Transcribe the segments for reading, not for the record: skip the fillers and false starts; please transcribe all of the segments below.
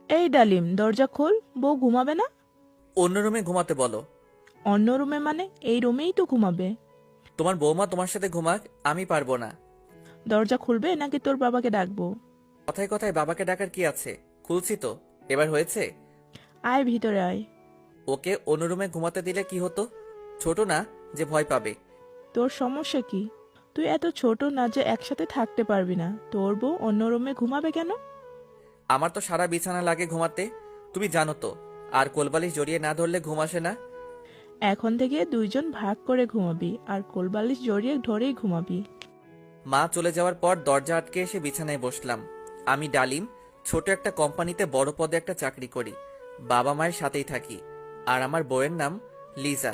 এই ডালিম, দরজা খোল। বউ ঘুমাবে না? অন্য রুমে ঘুমাতে বলো। অন্য রুমে মানে? এই রুমেই তো ঘুমাবে। তোমার বৌমা তোমার সাথে ঘুমাক, আমি পারবো না। দরজা খুলবে নাকি তোর বাবাকে ডাকবো? কথায় কথায় বাবাকে ডাকার কি আছে? খুলছি তো। এবার হয়েছে? আয় ভিতরে আয়। ওকে অন্য রুমে ঘুমাতে দিলে কি হতো? ছোট না যে ভয় পাবে? তোর সমস্যা কি? তুই এত ছোট না যে একসাথে থাকতে পারবি না। তোর বউ অন্য রুমে ঘুমাবে কেন? আমার তো সারা বিছানা লাগে ঘুমাতে, তুমি জানো তো। আর কোলবালিশ জড়িয়ে না ধরলে ঘুম আসে না। এখন থেকে দুইজন ভাগ করে ঘুমাবি, আর কোলবালিশ জড়িয়ে ধরেই ঘুমাবি। মা চলে যাওয়ার পর দরজা আটকে এসে বিছানায় বসলাম। আমি ডালিম, ছোট একটা কোম্পানিতে বড় পদে একটা চাকরি করি। বাবা মায়ের সাথেই থাকি। আর আমার বউয়ের নাম লিজা।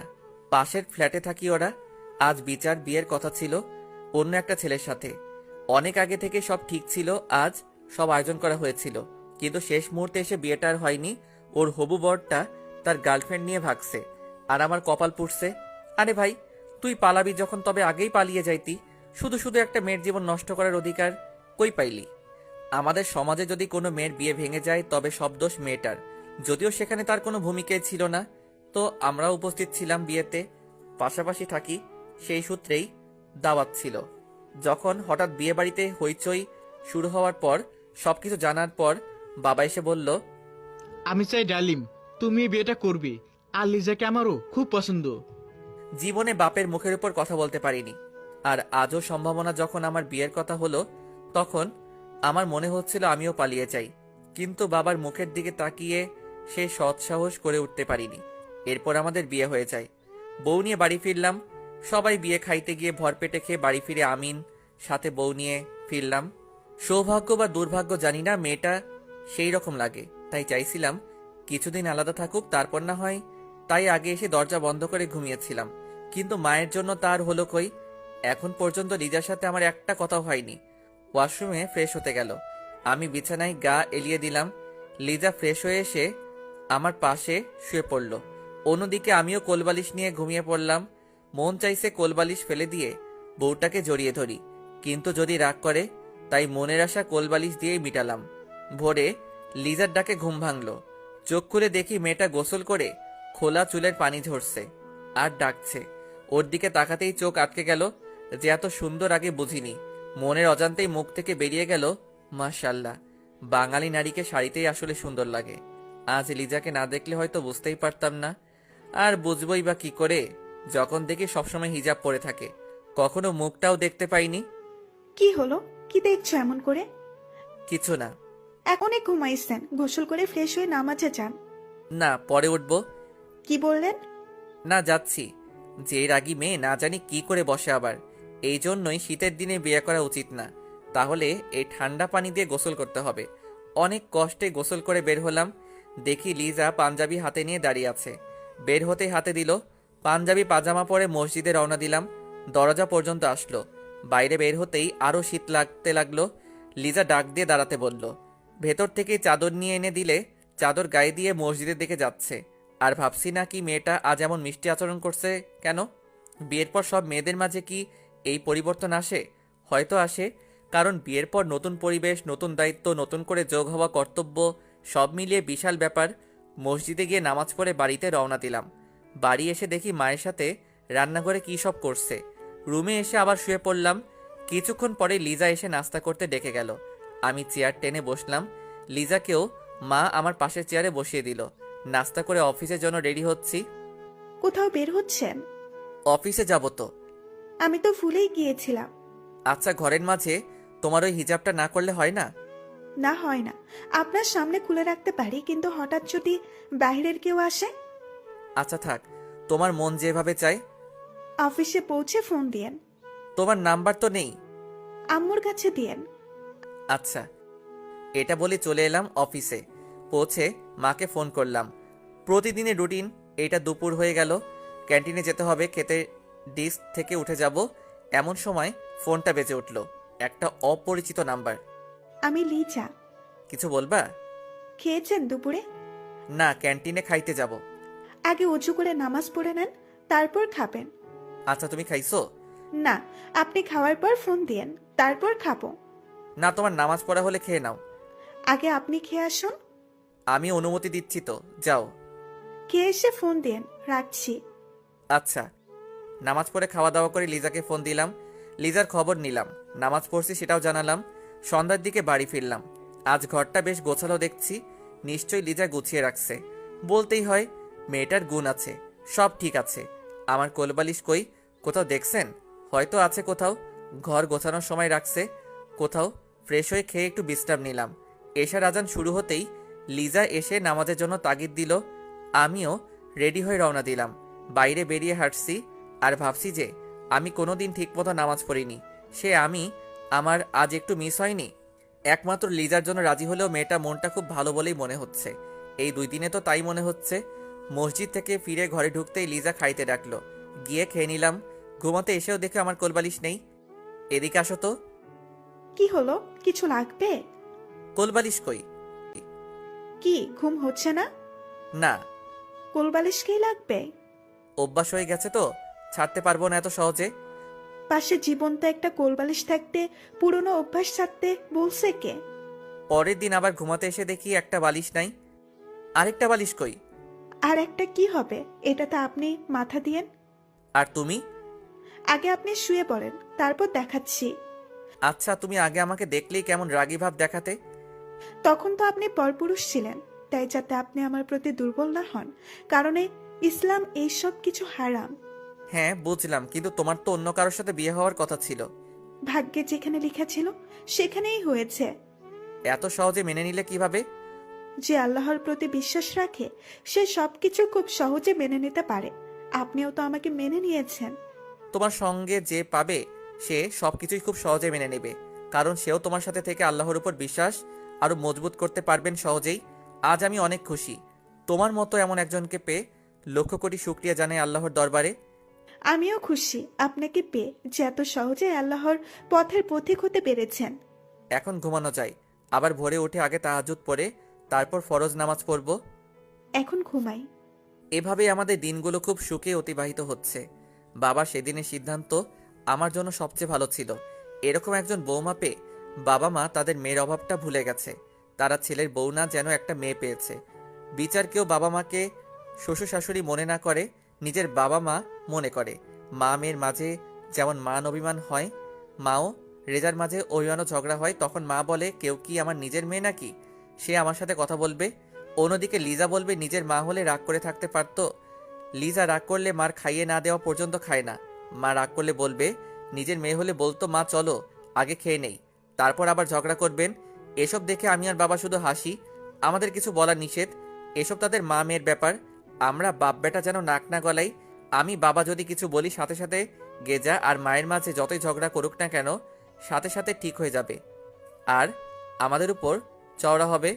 পাশের ফ্ল্যাটে থাকি ওরা। আজ বিচার বিয়ের কথা ছিল অন্য একটা ছেলের সাথে। অনেক আগে থেকে সব ঠিক ছিল, আজ সব আয়োজন করা হয়েছিল। কিন্তু শেষ মুহূর্তে এসে বিয়েটা আর হয়নি। ওর হবু বরটা তার গার্লফ্রেন্ড নিয়ে ভাগছে। আর আমার কপাল পুড়ছে। আরে ভাই, তুই পালাবি যখন তবে আগেই পালিয়ে যাইতি। শুধু শুধু একটা মেয়ের জীবন নষ্ট করার অধিকার কই পাইলি? আমাদের সমাজে যদি কোনো মেয়ের বিয়ে ভেঙে যায় তবে সব দোষ মেয়েটার। যদিও সেখানে তার কোনো ভূমিকাই ছিল না। তো আমরাও উপস্থিত ছিলাম বিয়েতে, পাশাপাশি থাকি, সেই সূত্রেই দাওয়াত ছিল। যখন হঠাৎ বিয়ে বাড়িতে হইচই শুরু হওয়ার পর, সবকিছু জানার পর বাবা এসে বলল, আমি চাই ডালিম, তুমি এই বিয়েটা করবে। আর লিজাকে আমারও খুব পছন্দ। জীবনে বাপের মুখের উপর কথা বলতে পারিনি। আর আজও সম্ভাবনা যখন আমার বিয়ের কথা হলো, তখন আমার মনে হচ্ছিল আমিও পালিয়ে যাই। কিন্তু বাবার মুখের দিকে তাকিয়ে সে সৎসাহস করে উঠতে পারিনি। এরপর আমাদের বিয়ে হয়ে যায়। বউ নিয়ে বাড়ি ফিরলাম। সবাই বিয়ে খাইতে গিয়ে ভরপেটে খেয়ে বাড়ি ফিরে আমিন সাথে বউ নিয়ে ফিরলাম। সৌভাগ্য বা দুর্ভাগ্য জানি না, মেয়েটা সেই রকম লাগে, তাই চাইছিলাম কিছুদিন আলাদা থাকুক, তারপর না হয়। তাই আগে এসে দরজা বন্ধ করে ঘুমিয়েছিলাম। কিন্তু মায়ের জন্য তার হলো কই। এখন পর্যন্ত লিজার সাথে আমার একটা কথাও হয়নি। ওয়াশরুমে ফ্রেশ হতে গেল, আমি বিছানায় গা এলিয়ে দিলাম। লিজা ফ্রেশ হয়ে এসে আমার পাশে শুয়ে পড়ল। অন্যদিকে আমিও কোলবালিশ নিয়ে ঘুমিয়ে পড়লাম। মন চাইছে কোলবালিশ ফেলে দিয়ে বউটাকে জড়িয়ে ধরি, কিন্তু যদি রাগ করে, তাই মনের আশা কোলবালিশ দিয়েই মিটালাম। ভোরে লিজার ডাকে ঘুম ভাঙল। চোখ খুলে দেখি মেয়েটা গোসল করে খোলা চুলের পানি ঝরছে আর ডাকছে। ওর দিকে তাকাতেই চোখ আটকে গেল। যে এত সুন্দর আগে বুঝিনি। মনের অজান্তেই মুখ থেকে বেরিয়ে গেল, মাশাআল্লাহ, বাঙালি নারীকে শাড়িতেই আসলে সুন্দর লাগে। আজ লিজাকে না দেখলে হয়তো বুঝতেই পারতাম না। আর বুঝবই বা কি করে, যখন দেখি সবসময় হিজাব পরে থাকে। কখনো মুখটাও দেখতে পাইনি। কি হলো? কি দেখছো এমন করে? কিছু না। এখনই ঘুমাইছেন, গোসল করে ফ্রেশ হয়ে নামাজে যান। না, পরে উঠবো। কি বললেন? না, যাচ্ছি। যে রাগী মেয়ে না জানি কি করে বসে আবার। এই জন্যই শীতের দিনে বিয়ে করা উচিত না। তাহলে এই ঠান্ডা পানি দিয়ে গোসল করতে হবে। অনেক কষ্টে গোসল করে বের হলাম। দেখি লিজা পাঞ্জাবি হাতে নিয়ে দাঁড়িয়ে আছে। বের হতে হাতে দিল। পাঞ্জাবি পাজামা পরে মসজিদে রওনা দিলাম। দরজা পর্যন্ত আসলো। বাইরে বের হতেই আরো শীত লাগতে লাগলো। লিজা ডাক দিয়ে দাঁড়াতে বলল। ভেতর থেকে চাদর নিয়ে এনে দিলে চাদর গায়ে দিয়ে মসজিদের দিকে যাচ্ছে। আর ভাবছি না কি মেয়েটা আজ এমন মিষ্টি আচরণ করছে কেন? বিয়ের পর সব মেয়েদের মাঝে কি এই পরিবর্তন আসে? হয়তো আসে, কারণ বিয়ের পর নতুন পরিবেশ, নতুন দায়িত্ব, নতুন করে যোগ হওয়া কর্তব্য, সব মিলিয়ে বিশাল ব্যাপার। মসজিদে গিয়ে নামাজ পড়ে বাড়িতে রওনা দিলাম। বাড়ি এসে দেখি মায়ের সাথে রান্নাঘরে কী সব করছে। রুমে এসে আবার শুয়ে পড়লাম। কিছুক্ষণ পরে লিজা এসে নাস্তা করতে ডেকে গেল। আমি চেয়ার টেনে বসলাম। লিজাকেও মা আমার পাশের চেয়ারে বসিয়ে দিল। নাস্তা করে অফিসের জন্য রেডি হচ্ছি। কোথাও বের হচ্ছেন? অফিসে যাব তো। আমি তো ভুলেই গিয়েছিলাম। আচ্ছা, ঘরের মাঝে তোমার ওই হিজাবটা না করলে হয় না? না, হয় না। আপনার সামনে খুলে রাখতে পারি, কিন্তু হঠাৎ যদি বাইরের কেউ আসে? আচ্ছা থাক, তোমার মন যেভাবে চায়। অফিসে পৌঁছে ফোন দিয়েন। তোমার নাম্বার তো নেই। আম্মুর কাছে দিয়েন। আচ্ছা। এটা বলে চলে এলাম অফিসে। পৌঁছে মাকে ফোন করলাম। প্রতিদিনের রুটিন। এটা দুপুর হয়ে গেল, ক্যান্টিনে যেতে হবে, খেতে ডিস্ক থেকে উঠে যাব। এমন সময় ফোনটা বেজে উঠল। একটা অপরিচিত নাম্বার। আমি লিজা। কিছু বলবা? খেয়েছেন দুপুরে? না, ক্যান্টিনে খাইতে যাব। আগে উঁচু করে নামাজ পড়ে নেন, তারপর খাবেন। আচ্ছা, তুমি খাইছো? না, আপনি খাওয়ার পর ফোন দিয়েন, তারপর খাবো। না, তোমার নামাজ পড়া হলে খেয়ে নাও। আগে আপনি খেয়ে আসুন। আমি অনুমতি দিচ্ছি তো, যাও। কে এসে ফোন দেন, রাখছি। আচ্ছা। নামাজ পড়ে খাওয়া দাওয়া করে লিজাকে ফোন দিলাম। লিজার খবর নিলাম, নামাজ পড়ছি সেটাও জানালাম। সন্ধ্যার দিকে বাড়ি ফিরলাম। আজ ঘরটা বেশ গোছালো দেখছি। নিশ্চয়ই লিজা গুছিয়ে রাখছে। বলতেই হয়, মেয়েটার গুণ আছে, সব ঠিক আছে। আমার কোলবালিশ কই, কোথাও দেখছেন? হয়তো আছে কোথাও, ঘর গোছানোর সময় রাখছে কোথাও। ফ্রেশ হয়ে খেয়ে একটু বিশ্রাম নিলাম। এশার আজান শুরু হতেই লিজা এসে নামাজের জন্য তাগিদ দিল। আমিও রেডি হয়ে রওনা দিলাম। বাইরে বেরিয়ে হাঁটছি আর ভাবছি যে আমি কোনোদিন ঠিকমতো নামাজ পড়িনি। সে আমি, আমার আজ একটু মিস হয়নি। একমাত্র লিজার জন্য রাজি হলেও মেয়েটা মনটা খুব ভালো বলেই মনে হচ্ছে। এই 2 দিনে তো তাই মনে হচ্ছে। মসজিদ থেকে ফিরে ঘরে ঢুকতেই লিজা খাইতে ডাকলো। গিয়ে খেয়ে নিলাম। ঘুমাতে এসেও দেখে আমার কোলবালিশ নেই। এদিকে আসো তো। কি হলো, কিছু লাগবে? কোলবালিশ কই? কি ঘুম হচ্ছে না? না, কোলবালিশকেই লাগবে? অভ্যাস হয়ে গেছে তো, ছাড়তে পারবো না এত সহজে। পাশে জীবন্ত একটা কোলবালিশ থাকতে পুরনো অভ্যাস ছাড়তে বলছে কে? পরের দিন আবার ঘুমাতে এসে দেখি একটা বালিশ নাই। আরেকটা বালিশ কই? আর একটা কি হবে, এটাতে আপনি মাথা দিয়েন। আর তুমি? আগে আপনি শুয়ে পড়েন, তারপর দেখাচ্ছি। আচ্ছা, তুমি আগে আমাকে দেখলেই কেমন রাগী ভাব দেখাতে। তখন তো আপনি পরপুরুষ ছিলেন, তাই যাতে আপনি আমার প্রতি দুর্বল না হন, কারণে ইসলাম এইসব কিছু হারাম। হ্যাঁ বুঝলাম, কিন্তু তোমার তো অন্য কারোর সাথে বিয়ে হওয়ার কথা ছিল। ভাগ্যে যেখানে লেখা ছিল সেখানেই হয়েছে। এত সহজে মেনে নিলে কিভাবে? যে আল্লাহর প্রতি বিশ্বাস রাখে সে সবকিছু খুব সহজে মেনে নিতে পারে। আপনিও তো আমাকে মেনে নিয়েছেন। তোমার সঙ্গে যে পাবে সে সবকিছুই খুব সহজে মেনে নেবে, কারণ সেও তোমার সাথে থেকে আল্লাহর উপর বিশ্বাস আরো মজবুত করতে পারবেন সহজেই। আজ আমি অনেক খুশি তোমার মতো এমন একজনকে পেয়ে। লক্ষ কোটি শুকরিয়া জানাই আল্লাহর দরবারে। আমিও খুশি আপনাকে পেয়ে, যে এত সহজে আল্লাহর পথের পথিক হতে পেরেছেন। এখন ঘুমানো যায়, আবার ভোরে উঠে আগে তাহাজ্জুদ পড়ে তারপর ফরজ নামাজ পড়ব। এখন ঘুমাই। এভাবেই আমাদের দিনগুলো খুব সুখে অতিবাহিত হচ্ছে। বাবা সেদিনের সিদ্ধান্ত আমার জন্য সবচেয়ে ভালো ছিল। এরকম একজন বৌমা পেয়ে বাবা মা তাদের মেয়ের অভাবটা ভুলে গেছে। তারা ছেলের বউ না যেন একটা মেয়ে পেয়েছে। বিচার কেউ বাবা মাকে শ্বশুর শাশুড়ি মনে না করে, নিজের বাবা মা মনে করে। মা মেয়ের মাঝে যেমন মান অভিমান হয়, মাও রেজার মাঝে অভিমানও ঝগড়া হয়। তখন মা বলে, কেউ কি আমার নিজের মেয়ে নাকি, সে আমার সাথে কথা বলবে। অন্যদিকে লিজা বলবে, নিজের মা হলে রাগ করে থাকতে পারতো। লিজা রাগ করলে মার খাইয়ে না দেওয়া পর্যন্ত খায় না। মা রাগ করলে বলবে, নিজের মেয়ে হলে বলতো, মা চলো আগে খেয়ে নেই, তারপর আবার ঝগড়া করবেন। এসব দেখে আমি আর বাবা শুধু হাসি। আমাদের কিছু বলা নিষেধ, এসব তাদের মা মেয়ের ব্যাপার। আমরা বাপ বেটা যেন নাক না গলাই। আমি বাবা যদি কিছু বলি সাথে সাথে গেজা আর মায়ের মাঝে যতই ঝগড়া করুক না কেন সাথে সাথে ঠিক হয়ে যাবে আর আমাদের উপর চওড়া হবে।